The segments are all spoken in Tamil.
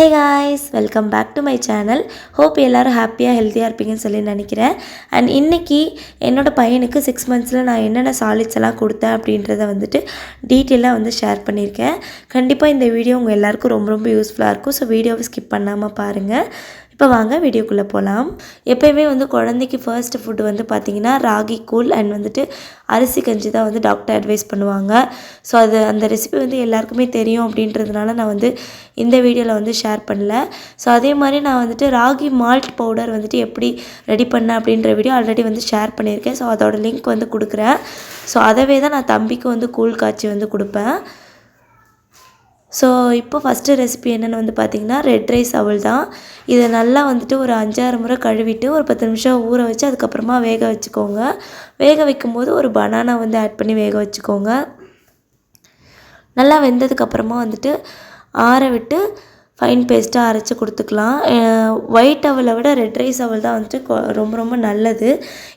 Hey guys, welcome back to my channel. Hope எல்லாரும் ஹாப்பியாக ஹெல்த்தியாக இருப்பீங்கன்னு சொல்லி நினைக்கிறேன். அண்ட் இன்றைக்கி என்னோடய பையனுக்கு 6 monthஸில் நான் என்னென்ன சாலிட்ஸ் எல்லாம் கொடுத்தேன் அப்படின்றத வந்துட்டு டீட்டெயிலாக வந்து ஷேர் பண்ணியிருக்கேன். கண்டிப்பாக இந்த வீடியோ உங்கள் எல்லாருக்கும் ரொம்ப யூஸ்ஃபுல்லாக இருக்கும். ஸோ வீடியோவை ஸ்கிப் பண்ணாமல் பாருங்கள். இப்போ வாங்க வீடியோக்குள்ளே போகலாம். எப்போயுமே வந்து குழந்தைக்கு ஃபர்ஸ்ட் ஃபுட்டு வந்து பார்த்திங்கன்னா ராகி கூழ் அண்ட் வந்துட்டு அரிசி கஞ்சி தான் வந்து டாக்டர் அட்வைஸ் பண்ணுவாங்க. ஸோ அந்த ரெசிபி வந்து எல்லாருக்குமே தெரியும் அப்படின்றதுனால நான் வந்து இந்த வீடியோவில் வந்து ஷேர் பண்ணல. ஸோ அதே மாதிரி நான் வந்துட்டு ராகி மால்ட் பவுடர் வந்துட்டு எப்படி ரெடி பண்ணேன் அப்படின்ற வீடியோ ஆல்ரெடி வந்து ஷேர் பண்ணியிருக்கேன். ஸோ அதோட லிங்க் வந்து கொடுக்குறேன். ஸோ அதவே தான் நான் தம்பிக்கு வந்து கூழ் காய்ச்சி வந்து கொடுப்பேன். ஸோ இப்போ ஃபஸ்ட்டு ரெசிபி என்னென்னு வந்து பார்த்திங்கன்னா ரெட் ரைஸ் அவல் தான். இதை நல்லா வந்துட்டு ஒரு 5-6 முறை கழுவிட்டு ஒரு 10 நிமிஷம் ஊற வச்சு அதுக்கப்புறமா வேக வச்சுக்கோங்க. வேக வைக்கும்போது ஒரு பனானா வந்து ஆட் பண்ணி வேக வச்சுக்கோங்க. நல்லா வெந்ததுக்கப்புறமா வந்துட்டு ஆற விட்டு ஃபைன் பேஸ்ட்டாக அரைச்சி கொடுத்துக்கலாம். ஒயிட் அவலை விட ரெட் ரைஸ் அவல் தான் வந்துட்டு ரொம்ப நல்லது.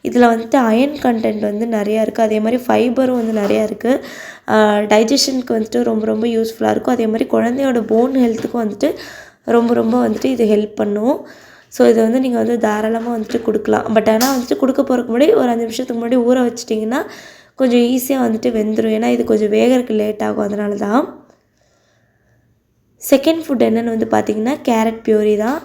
இதில் வந்துட்டு அயன் கண்டென்ட் வந்து நிறையா இருக்குது. அதே மாதிரி ஃபைபரும் வந்து நிறையா இருக்குது. டைஜஷனுக்கு வந்துட்டு ரொம்ப யூஸ்ஃபுல்லாக இருக்கும். அதே மாதிரி குழந்தையோட போன் ஹெல்த்துக்கும் வந்துட்டு ரொம்ப வந்துட்டு இது ஹெல்ப் பண்ணும். ஸோ இதை வந்து நீங்கள் வந்து தாராளமாக வந்துட்டு கொடுக்கலாம். பட் ஆனால் வந்துட்டு கொடுக்க போகிறதுக்கு முன்னாடி ஒரு 5 நிமிஷத்துக்கு முன்னாடி ஊற வச்சிட்டிங்கன்னா கொஞ்சம் ஈஸியாக வந்துட்டு வெந்துடும். ஏன்னா இது கொஞ்சம் வேகிறதுக்கு லேட் ஆகும், அதனால தான். செகண்ட் ஃபுட் என்னென்னு வந்து பார்த்திங்கன்னா கேரட் பியூரி தான்.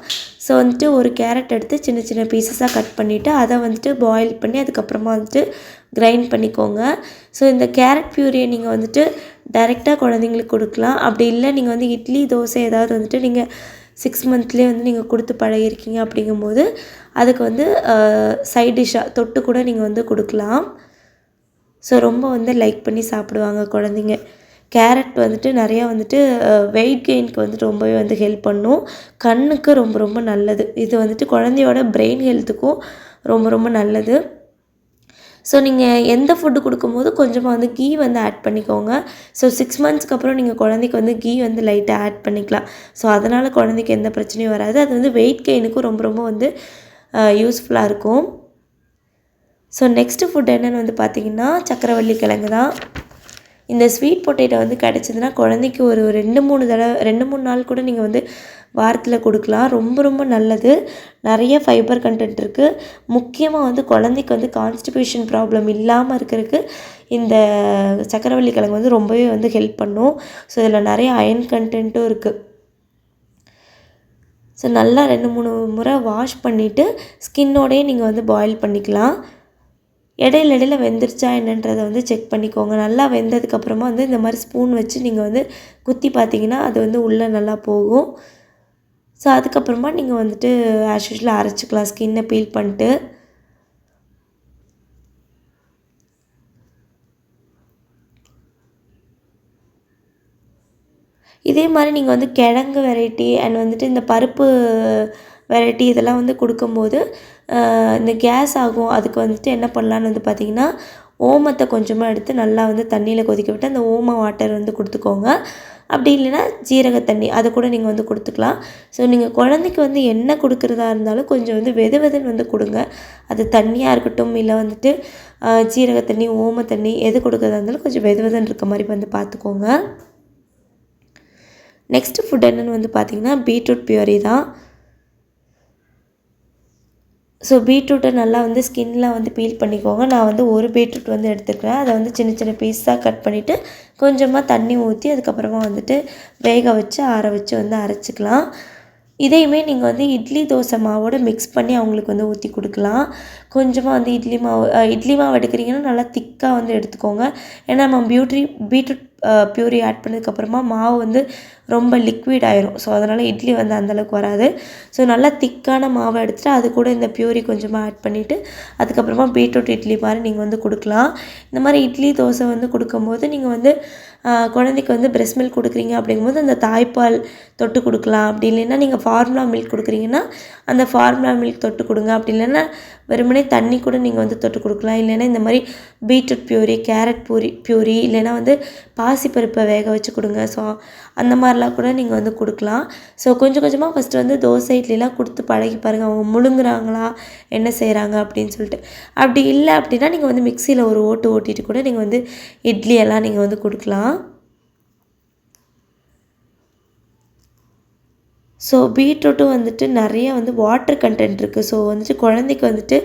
ஸோ வந்துட்டு ஒரு கேரட் எடுத்து சின்ன பீசஸாக கட் பண்ணிவிட்டு அதை வந்துட்டு பாயில் பண்ணி அதுக்கப்புறமா வந்துட்டு கிரைண்ட் பண்ணிக்கோங்க. ஸோ இந்த கேரட் பியூரியை நீங்கள் வந்துட்டு டைரெக்டாக குழந்தைங்களுக்கு கொடுக்கலாம். அப்படி இல்லை நீங்கள் வந்து இட்லி தோசை ஏதாவது வந்துட்டு நீங்கள் 6 monthலேயே வந்து நீங்கள் கொடுத்து பழகிருக்கீங்க அப்படிங்கும்போது அதுக்கு வந்து சைட் டிஷ்ஷாக தொட்டு கூட நீங்கள் வந்து கொடுக்கலாம். ஸோ ரொம்ப வந்து லைக் பண்ணி சாப்பிடுவாங்க குழந்தைங்க. கேரட் வந்துட்டு நிறையா வந்துட்டு வெயிட் கெயினுக்கு வந்துட்டு ரொம்பவே வந்து ஹெல்ப் பண்ணும். கண்ணுக்கு ரொம்ப நல்லது. இது வந்துட்டு குழந்தையோட பிரெயின் ஹெல்த்துக்கும் ரொம்ப நல்லது. ஸோ நீங்கள் எந்த ஃபுட்டு கொடுக்கும்போது கொஞ்சமாக வந்து கீ வந்து ஆட் பண்ணிக்கோங்க. ஸோ 6 monthsக்கு அப்புறம் நீங்கள் குழந்தைக்கு வந்து கீ வந்து லைட்டாக ஆட் பண்ணிக்கலாம். ஸோ அதனால் குழந்தைக்கு எந்த பிரச்சனையும் வராது. அது வந்து வெயிட் கெயினுக்கும் ரொம்ப வந்து யூஸ்ஃபுல்லாக இருக்கும். ஸோ நெக்ஸ்ட்டு ஃபுட் என்னென்னு வந்து பார்த்திங்கன்னா சக்கரவள்ளி கிழங்கு தான். இந்த ஸ்வீட் பொட்டேட்டோ வந்து கிடச்சிதுன்னா குழந்தைக்கு ஒரு 2-3 நாள் கூட நீங்கள் வந்து வாரத்தில் கொடுக்கலாம். ரொம்ப நல்லது. நிறைய ஃபைபர் கண்டென்ட் இருக்குது. முக்கியமாக வந்து குழந்தைக்கு வந்து கான்ஸ்டிபேஷன் ப்ராப்ளம் இல்லாமல் இருக்கிறதுக்கு இந்த சக்கரவள்ளி கிழங்கு வந்து ரொம்பவே வந்து ஹெல்ப் பண்ணும். ஸோ இதில் நிறைய அயன் கண்டென்ட்டும் இருக்குது. ஸோ நல்லா 2-3 முறை வாஷ் பண்ணிவிட்டு ஸ்கின்னோடையே நீங்கள் வந்து பாயில் பண்ணிக்கலாம். இடையில வெந்துருச்சா என்னன்றதை வந்து செக் பண்ணிக்கோங்க. நல்லா வெந்ததுக்கப்புறமா வந்து இந்த மாதிரி ஸ்பூன் வச்சு நீங்கள் வந்து குத்தி பார்த்தீங்கன்னா அது வந்து உள்ளே நல்லா போகும். ஸோ அதுக்கப்புறமா நீங்கள் வந்துட்டு ஆஸ் யூஷுவல் அரைச்சிக்கலாம் ஸ்கின்னை பீல் பண்ணிட்டு. இதே மாதிரி நீங்கள் வந்து கிழங்கு வெரைட்டி அண்ட் வந்துட்டு இந்த பருப்பு வெரைட்டி இதெல்லாம் வந்து கொடுக்கும்போது இந்த கேஸ் ஆகும். அதுக்கு வந்துட்டு என்ன பண்ணலான்னு வந்து பார்த்திங்கன்னா ஓமத்தை கொஞ்சமாக எடுத்து நல்லா வந்து தண்ணியில் கொதிக்க விட்டு அந்த ஓம வாட்டர் வந்து கொடுத்துக்கோங்க. அப்படி இல்லைன்னா ஜீரக தண்ணி அதை கூட நீங்கள் வந்து கொடுத்துக்கலாம். ஸோ நீங்கள் குழந்தைக்கு வந்து என்ன கொடுக்குறதா இருந்தாலும் கொஞ்சம் வந்து வெதுன்னு வந்து கொடுங்க. அது தண்ணியாக இருக்கட்டும் இல்லை வந்துட்டு ஜீரக தண்ணி ஓம தண்ணி எது கொடுக்குறதா இருந்தாலும் கொஞ்சம் வெதுன்னு இருக்க மாதிரி வந்து பார்த்துக்கோங்க. நெக்ஸ்ட்டு ஃபுட் என்னென்னு வந்து பார்த்திங்கன்னா பீட்ரூட் பியூரி தான். ஸோ பீட்ரூட்டை நல்லா வந்து ஸ்கின்னில் வந்து பீல் பண்ணிக்கோங்க. நான் வந்து ஒரு பீட்ரூட் வந்து எடுத்துக்கிறேன். அதை வந்து சின்ன பீஸாக கட் பண்ணிவிட்டு கொஞ்சமாக தண்ணி ஊற்றி அதுக்கப்புறமா வந்துட்டு வேக வச்சு ஆற வச்சு வந்து அரைச்சிக்கலாம். இதையுமே நீங்கள் வந்து இட்லி தோசை மாவோடு மிக்ஸ் பண்ணி அவங்களுக்கு வந்து ஊற்றி கொடுக்கலாம். கொஞ்சமாக வந்து இட்லி மாவு எடுக்கிறீங்கன்னா நல்லா திக்காக வந்து எடுத்துக்கோங்க. ஏன்னா நம்ம பீட்ரூட் பியூரி ஆட் பண்ணதுக்கப்புறமா மாவு வந்து ரொம்ப லிக்விட் ஆயிரும். ஸோ அதனால் இட்லி வந்து அந்தளவுக்கு வராது. ஸோ நல்லா திக்கான மாவை எடுத்துகிட்டு அது கூட இந்த பியூரி கொஞ்சமாக ஆட் பண்ணிவிட்டு அதுக்கப்புறமா பீட்ரூட் இட்லி மாதிரி நீங்கள் வந்து கொடுக்கலாம். இந்த மாதிரி இட்லி தோசை வந்து கொடுக்கும்போது நீங்கள் வந்து குழந்தைக்கு வந்து பிரெஸ்ட் மில்க் கொடுக்குறீங்க அப்படிங்கும்போது அந்த தாய்ப்பால் தொட்டு கொடுக்கலாம். அப்படி இல்லைன்னா நீங்கள் ஃபார்முலா மில்க் கொடுக்குறீங்கன்னா அந்த ஃபார்முலா மில்க் தொட்டு கொடுங்க. அப்படி இல்லைன்னா வெறுமனே தண்ணி கூட நீங்கள் வந்து தொட்டு கொடுக்கலாம். இல்லைன்னா இந்த மாதிரி பீட்ரூட் பியூரி கேரட் பியூரி இல்லைன்னா வந்து பாசிப்பருப்பை வேக வச்சு கொடுங்க. ஸோ அந்த மாதிரிலாம் கூட நீங்கள் வந்து கொடுக்கலாம். ஸோ கொஞ்சமாக ஃபஸ்ட்டு வந்து தோசை இட்லிலாம் கொடுத்து பழகி பாருங்கள். அவங்க முழுங்குறாங்களா என்ன செய்கிறாங்க அப்படின்னு சொல்லிட்டு. அப்படி இல்லை அப்படின்னா நீங்கள் வந்து மிக்சியில் ஒரு ஓட்டிட்டு கூட நீங்கள் வந்து இட்லியெல்லாம் நீங்கள் வந்து கொடுக்கலாம். ஸோ பீட்ரூட்டும் வந்துட்டு நிறைய வந்து வாட்டர் கண்டென்ட் இருக்குது. ஸோ வந்துட்டு குழந்தைக்கு வந்துட்டு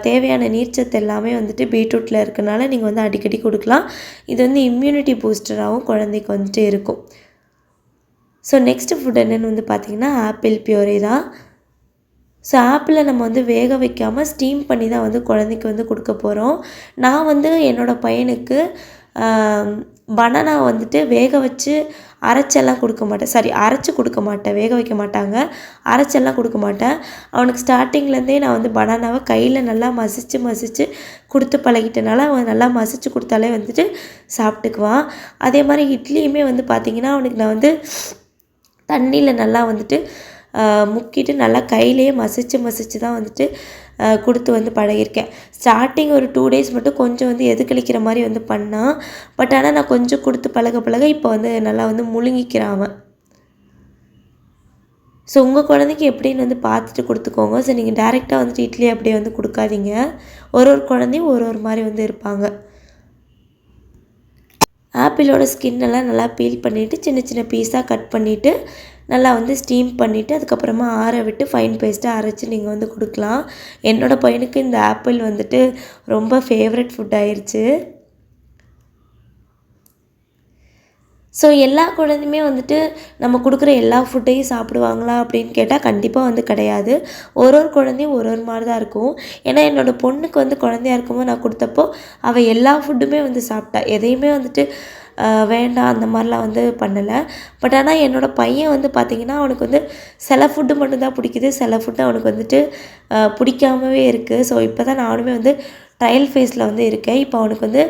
தேவையான நீர்ச்சத்து எல்லாமே வந்துட்டு பீட்ரூட்டில் இருக்கனால நீங்கள் வந்து அடிக்கடி கொடுக்கலாம். இது வந்து இம்யூனிட்டி பூஸ்டராகவும் குழந்தைக்கு வந்துட்டு இருக்கும். ஸோ நெக்ஸ்ட்டு ஃபுட் என்னென்னு வந்து பார்த்திங்கன்னா ஆப்பிள் பியூரி தான். ஸோ ஆப்பிளை நம்ம வந்து வேக வைக்காமல் ஸ்டீம் பண்ணி தான் வந்து குழந்தைக்கு வந்து கொடுக்க போகிறோம். நான் வந்து என்னோடய பையனுக்கு பனானா வந்துட்டு வேக வச்சு அரைச்செல்லாம் கொடுக்க மாட்டேன். அரைச்சி கொடுக்க மாட்டேன், வேக வைக்க மாட்டாங்க, அரைச்செல்லாம் கொடுக்க மாட்டேன். அவனுக்கு ஸ்டார்டிங்லேருந்தே நான் வந்து பனானாவை கையில் நல்லா மசித்து கொடுத்து பழகிட்டனால அவன் நல்லா மசித்து கொடுத்தாலே வந்துட்டு சாப்பிட்டுக்குவான். அதே மாதிரி இட்லியுமே வந்து பார்த்திங்கன்னா அவனுக்கு நான் வந்து தண்ணியில் நல்லா வந்துட்டு முக்கிட்டு நல்லா கையிலேயே மசித்து தான் வந்துட்டு கொடுத்து வந்து பழகியிருக்கேன். ஸ்டார்டிங் ஒரு 2 days மட்டும் கொஞ்சம் வந்து எதுக்களிக்கிற மாதிரி வந்து பண்ணான். பட் ஆனால் நான் கொஞ்சம் கொடுத்து பழக இப்போ வந்து நல்லா வந்து முழுங்கிக்கிறான் அவன். ஸோ உங்கள் குழந்தைக்கு எப்படின்னு வந்து பார்த்துட்டு கொடுத்துக்கோங்க. ஸோ நீங்கள் டேரெக்டாக வந்துட்டு இட்லி அப்படியே வந்து கொடுக்காதீங்க. ஒரு குழந்தையும் ஒரு மாதிரி வந்து இருப்பாங்க. ஆப்பிளோட ஸ்கின்னெல்லாம் நல்லா பீல் பண்ணிவிட்டு சின்ன சின்ன பீஸாக கட் பண்ணிவிட்டு நல்லா வந்து ஸ்டீம் பண்ணிவிட்டு அதுக்கப்புறமா ஆற விட்டு ஃபைன் பேஸ்ட்டாக அரைச்சி நீங்கள் வந்து கொடுக்கலாம். என்னோடய பையனுக்கு இந்த ஆப்பிள் வந்துட்டு ரொம்ப ஃபேவரட் ஃபுட் ஆயிடுச்சு. ஸோ எல்லா குழந்தையுமே வந்துட்டு நம்ம கொடுக்குற எல்லா ஃபுட்டையும் சாப்பிடுவாங்களா அப்படின்னு கேட்டால் கண்டிப்பாக வந்து கிடையாது. ஒரு குழந்தையும் ஒரு மாதிரி தான் இருக்கும். ஏன்னா என்னோடய பொண்ணுக்கு வந்து குழந்தையா இருக்கும்போது நான் கொடுத்தப்போ அவள் எல்லா ஃபுட்டுமே வந்து சாப்பிட்டா. எதையுமே வந்துட்டு வேண்டாம் அந்த மாதிரிலாம் வந்து பண்ணலை. பட் ஆனால் என்னோடய பையன் வந்து பார்த்திங்கன்னா அவனுக்கு வந்து சில ஃபுட்டு மட்டும்தான் பிடிக்குது, சில ஃபுட்டு அவனுக்கு வந்துட்டு பிடிக்காமவே இருக்குது. ஸோ இப்போ தான் நானுமே வந்து ட்ரையல் ஃபேஸில் வந்து இருக்கேன். இப்போ அவனுக்கு வந்து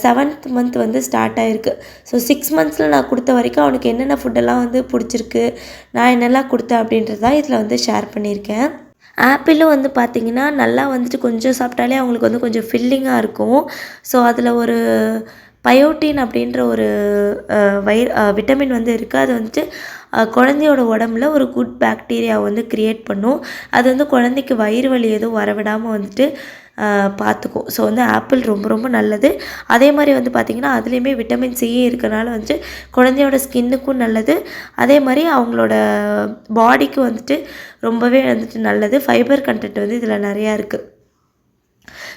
7th month வந்து ஸ்டார்ட் ஆகிருக்கு. ஸோ 6 monthஸில் நான் கொடுத்த வரைக்கும் அவனுக்கு என்னென்ன ஃபுட்டெல்லாம் வந்து பிடிச்சிருக்கு, நான் என்னெல்லாம் கொடுத்தேன் அப்படின்றது தான் இதில் வந்து ஷேர் பண்ணியிருக்கேன். ஆப்பிளும் வந்து பார்த்திங்கன்னா நல்லா வந்துட்டு கொஞ்சம் சாப்பிட்டாலே அவங்களுக்கு வந்து கொஞ்சம் ஃபில்லிங்காக இருக்கும். ஸோ அதில் ஒரு பயோட்டின் அப்படின்ற ஒரு விட்டமின் வந்து இருக்குது. அது வந்துட்டு குழந்தையோட உடம்புல ஒரு குட் பாக்டீரியாவை வந்து க்ரியேட் பண்ணும். அது வந்து குழந்தைக்கு வயிறு வலி எதுவும் வரவிடாமல் வந்துட்டு பார்த்துக்கும். ஸோ வந்து ஆப்பிள் ரொம்ப ரொம்ப நல்லது. அதே மாதிரி வந்து பார்த்திங்கன்னா அதுலேயுமே விட்டமின் சி இருக்கிறனால வந்துட்டு குழந்தையோட ஸ்கின்னுக்கும் நல்லது, அதே மாதிரி அவங்களோட பாடிக்கும் வந்துட்டு ரொம்பவே வந்துட்டு நல்லது. ஃபைபர் கண்டென்ட் வந்து இதில் நிறையா இருக்குது.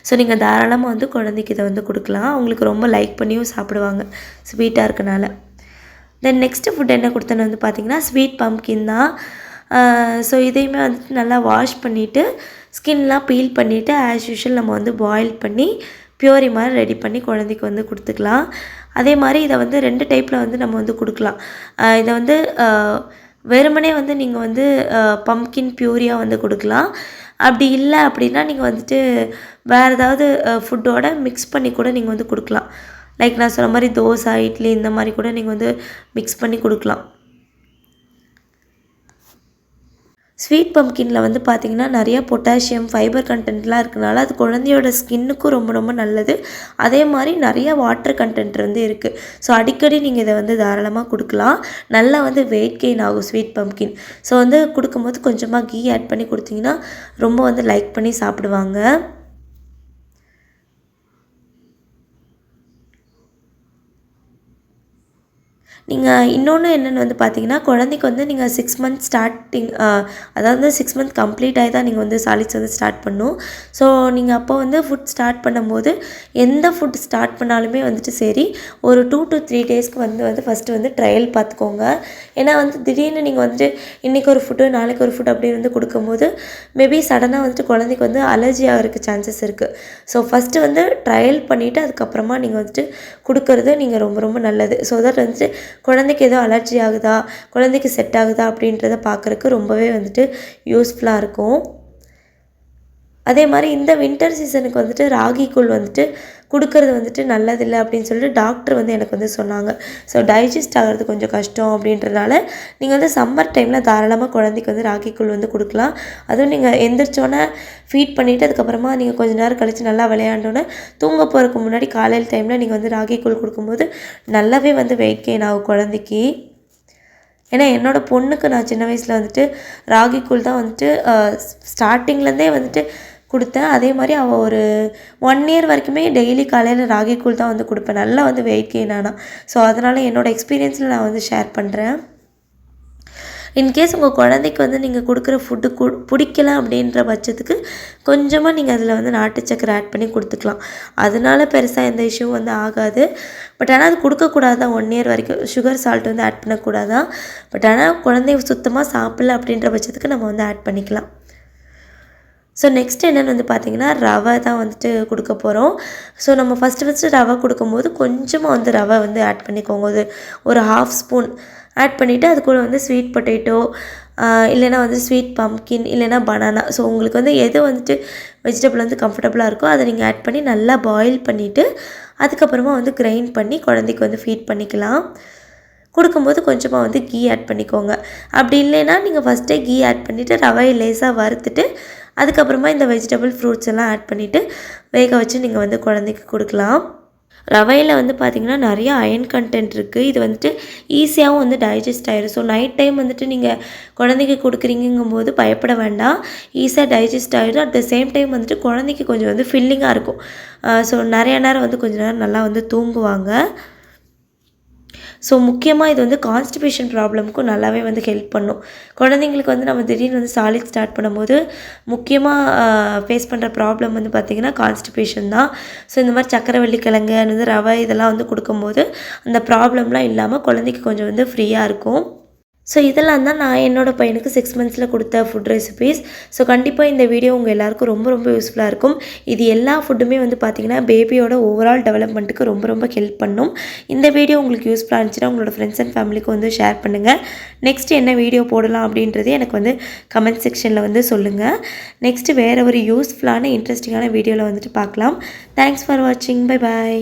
ஸோ நீங்கள் தாராளமாக வந்து குழந்தைக்கு இதை வந்து கொடுக்கலாம். அவங்களுக்கு ரொம்ப லைக் பண்ணியும் சாப்பிடுவாங்க ஸ்வீட்டாக இருக்கனால. தென் நெக்ஸ்ட்டு ஃபுட் என்ன கொடுத்தேன்னு வந்து பார்த்திங்கன்னா ஸ்வீட் பம்ப்கின் தான். ஸோ இதையுமே வந்துட்டு நல்லா வாஷ் பண்ணிவிட்டு ஸ்கின்லாம் பீல் பண்ணிவிட்டு ஆஸ் யூஷுவல் நம்ம வந்து பாயில் பண்ணி பியூரி மாதிரி ரெடி பண்ணி குழந்தைக்கு வந்து கொடுத்துக்கலாம். அதே மாதிரி இதை வந்து 2 டைப்பில் வந்து நம்ம வந்து கொடுக்கலாம். இதை வந்து வெறுமனே வந்து நீங்கள் வந்து பம்ப்கின் பியூரியாக வந்து கொடுக்கலாம். அப்படி இல்லை அப்படின்னா நீங்கள் வந்துட்டு வேறு ஏதாவது ஃபுட்டோட மிக்ஸ் பண்ணி கூட நீங்கள் வந்து கொடுக்கலாம். லைக் நான் சொன்ன மாதிரி தோசை, இட்லி இந்த மாதிரி கூட நீங்கள் வந்து மிக்ஸ் பண்ணி கொடுக்கலாம். ஸ்வீட் பம்ப்கினில் வந்து பார்த்திங்கன்னா நிறையா பொட்டாசியம், ஃபைபர் கண்டென்ட்லாம் இருக்கனால அது குழந்தையோட ஸ்கின்னுக்கும் ரொம்ப ரொம்ப நல்லது. அதே மாதிரி நிறையா வாட்டர் கண்டென்ட் வந்து இருக்குது. ஸோ அடிக்கடி நீங்கள் இதை வந்து தாராளமாக கொடுக்கலாம். நல்லா வந்து வெயிட் கெயின் ஆகும் ஸ்வீட் பம்ப்கின். ஸோ வந்து கொடுக்கும்போது கொஞ்சமாக கீ ஆட் பண்ணி கொடுத்திங்கன்னா ரொம்ப வந்து லைக் பண்ணி சாப்பிடுவாங்க. நீங்கள் இன்னொன்று என்னென்னு வந்து பார்த்தீங்கன்னா குழந்தைக்கு வந்து நீங்கள் 6 months ஸ்டார்டிங் அதாவது 6 months கம்ப்ளீட் ஆகி தான் நீங்கள் வந்து சாலிட்ஸ் வந்து ஸ்டார்ட் பண்ணணும். ஸோ நீங்கள் அப்போ வந்து ஃபுட் ஸ்டார்ட் பண்ணும்போது எந்த ஃபுட் ஸ்டார்ட் பண்ணாலுமே வந்துட்டு சரி ஒரு 2 to 3 daysக்கு வந்து ஃபஸ்ட்டு வந்து ட்ரையல் பார்த்துக்கோங்க. ஏன்னா வந்து திடீர்னு நீங்கள் வந்துட்டு இன்றைக்கி ஒரு ஃபுட்டு நாளைக்கு ஒரு ஃபுட் அப்படின்னு வந்து கொடுக்கும்போது மேபி சடனாக வந்துட்டு குழந்தைக்கு வந்து அலர்ஜி ஆகிறதுக்கு சான்சஸ் இருக்குது. ஸோ ஃபஸ்ட்டு வந்து ட்ரையல் பண்ணிவிட்டு அதுக்கப்புறமா நீங்கள் வந்துட்டு கொடுக்கறது நீங்கள் ரொம்ப ரொம்ப நல்லது. ஸோ தட் வந்துட்டு குழந்தைக்கு எதுவும் அலர்ஜி ஆகுதா, குழந்தைக்கு செட் ஆகுதா அப்படின்றத பார்க்குறக்கு ரொம்பவே வந்துட்டு யூஸ்ஃபுல்லாக இருக்கும். அதே மாதிரி இந்த வின்டர் சீசனுக்கு வந்துட்டு ராகி கூழ் வந்துட்டு கொடுக்கறது வந்துட்டு நல்லதில்லை அப்படின்னு சொல்லிட்டு டாக்டர் வந்து எனக்கு வந்து சொன்னாங்க. ஸோ டைஜஸ்ட் ஆகிறது கொஞ்சம் கஷ்டம் அப்படின்றனால நீங்கள் வந்து சம்மர் டைமில் தாராளமாக குழந்தைக்கு வந்து ராகி கூழ் வந்து கொடுக்கலாம். அதுவும் நீங்கள் எந்திரிச்சோன்னே ஃபீட் பண்ணிவிட்டு அதுக்கப்புறமா நீங்கள் கொஞ்சம் நேரம் கழித்து நல்லா விளையாண்டோன்னே தூங்க போகிறதுக்கு முன்னாடி காலையில் டைமில் நீங்கள் வந்து ராகி கூழ் கொடுக்கும்போது நல்லாவே வந்து வெயிட் கெயின் ஆகும் குழந்தைக்கு. ஏன்னா என்னோடய பொண்ணுக்கு நான் சின்ன வயசில் வந்துட்டு ராகி கூழ் தான் வந்துட்டு ஸ்டார்டிங்லேருந்தே வந்துட்டு கொடுத்தேன். அதே மாதிரி அவள் ஒரு 1 year வரைக்குமே டெய்லி காலையில் ராகி கூழ் தான் வந்து கொடுப்பேன். நல்லா வந்து வெயிட் கெயின் ஆனால். ஸோ அதனால் என்னோடய எக்ஸ்பீரியன்ஸில் நான் வந்து ஷேர் பண்ணுறேன். இன்கேஸ் உங்கள் குழந்தைக்கு வந்து நீங்கள் கொடுக்குற ஃபுட்டு பிடிக்கல அப்படின்ற பட்சத்துக்கு கொஞ்சமாக நீங்கள் அதில் வந்து நாட்டு சக்கரை ஆட் பண்ணி கொடுத்துக்கலாம். அதனால பெருசாக எந்த இஷ்யூவும் வந்து ஆகாது. பட் ஆனால் அது கொடுக்கக்கூடாதான் 1 இயர் வரைக்கும் சுகர் சால்ட் வந்து ஆட் பண்ணக்கூடாதான். பட் ஆனால் குழந்தை சுத்தமாக சாப்பிடல அப்படின்ற பட்சத்துக்கு நம்ம வந்து ஆட் பண்ணிக்கலாம். ஸோ நெக்ஸ்ட் என்னென்னு வந்து பார்த்திங்கன்னா ரவை தான் வந்துட்டு கொடுக்க போகிறோம். ஸோ நம்ம ஃபஸ்ட்டு ரவை கொடுக்கும்போது கொஞ்சமாக வந்து ரவை வந்து ஆட் பண்ணிக்கோங்க. ஒரு 1/2 ஸ்பூன் ஆட் பண்ணிவிட்டு அது கூட வந்து ஸ்வீட் பொட்டேட்டோ இல்லைனா வந்து ஸ்வீட் பம்ப்கின் இல்லைனா பனானா, ஸோ உங்களுக்கு வந்து எது வந்துட்டு வெஜிடபிள் வந்து கம்ஃபர்டபுளாக இருக்கோ அதை நீங்கள் ஆட் பண்ணி நல்லா பாயில் பண்ணிவிட்டு அதுக்கப்புறமா வந்து கிரைண்ட் பண்ணி குழந்தைக்கு வந்து ஃபீட் பண்ணிக்கலாம். கொடுக்கும்போது கொஞ்சமாக வந்து கீ ஆட் பண்ணிக்கோங்க. அப்படி இல்லைன்னா நீங்கள் ஃபஸ்ட்டே கீ ஆட் பண்ணிவிட்டு ரவையை லேசாக வறுத்துட்டு அதுக்கப்புறமா இந்த வெஜிடபிள் ஃப்ரூட்ஸ் எல்லாம் ஆட் பண்ணிவிட்டு வேக வச்சு நீங்கள் வந்து குழந்தைக்கு கொடுக்கலாம். ரவையில் வந்து பார்த்திங்கன்னா நிறைய அயன் கண்டென்ட் இருக்குது. இது வந்துட்டு ஈஸியாகவும் வந்து டைஜஸ்ட் ஆயிடும். ஸோ நைட் டைம் வந்துட்டு நீங்கள் குழந்தைக்கு கொடுக்குறீங்கும்போது பயப்பட வேண்டாம், ஈஸியாக டைஜஸ்ட் ஆகிடும். அட் த சேம் டைம் வந்துட்டு குழந்தைக்கு கொஞ்சம் வந்து ஃபில்லிங்காக இருக்கும். ஸோ நிறைய நேரம் வந்து கொஞ்சம் நேரம் நல்லா வந்து தூங்குவாங்க. ஸோ முக்கியமாக இது வந்து கான்ஸ்டிபேஷன் ப்ராப்ளமுக்கும் நல்லாவே வந்து ஹெல்ப் பண்ணும். குழந்தைங்களுக்கு வந்து நம்ம திடீர்னு வந்து சாலிட் ஸ்டார்ட் பண்ணும்போது முக்கியமாக ஃபேஸ் பண்ணுற ப்ராப்ளம் வந்து பார்த்திங்கன்னா கான்ஸ்டிபேஷன் தான். ஸோ இந்த மாதிரி சக்கரவள்ளி கிழங்கு வந்து ரவை இதெல்லாம் வந்து கொடுக்கும்போது அந்த ப்ராப்ளம்லாம் இல்லாமல் குழந்தைக்கு கொஞ்சம் வந்து ஃப்ரீயாக இருக்கும். ஸோ இதெல்லாம் தான் நான் என்னோடய பையனுக்கு 6 மந்த்ஸில் கொடுத்த ஃபுட் ரெசிபீஸ். ஸோ கண்டிப்பாக இந்த வீடியோ உங்கள் எல்லாருக்கும் ரொம்ப யூஸ்ஃபுல்லாக இருக்கும். இது எல்லா ஃபுட்டுமே வந்து பார்த்திங்கன்னா பேபியோட ஓவரால் டெவலப்மெண்ட்டுக்கு ரொம்ப ஹெல்ப் பண்ணும். இந்த வீடியோ உங்களுக்கு யூஸ்ஃபுல்லாக இருந்துச்சுன்னா உங்களோட ஃப்ரெண்ட்ஸ் அண்ட் ஃபேமிலிக்கு வந்து ஷேர் பண்ணுங்கள். நெக்ஸ்ட் என்ன வீடியோ போடலாம் அப்படின்றது எனக்கு வந்து கமெண்ட் செக்ஷனில் வந்து சொல்லுங்கள். நெக்ஸ்ட்டு வேறு ஒரு யூஸ்ஃபுல்லான இன்ட்ரெஸ்டிங்கான வீடியோவில் வந்துட்டு பார்க்கலாம். தேங்க்ஸ் ஃபார் வாட்சிங். Bye bye.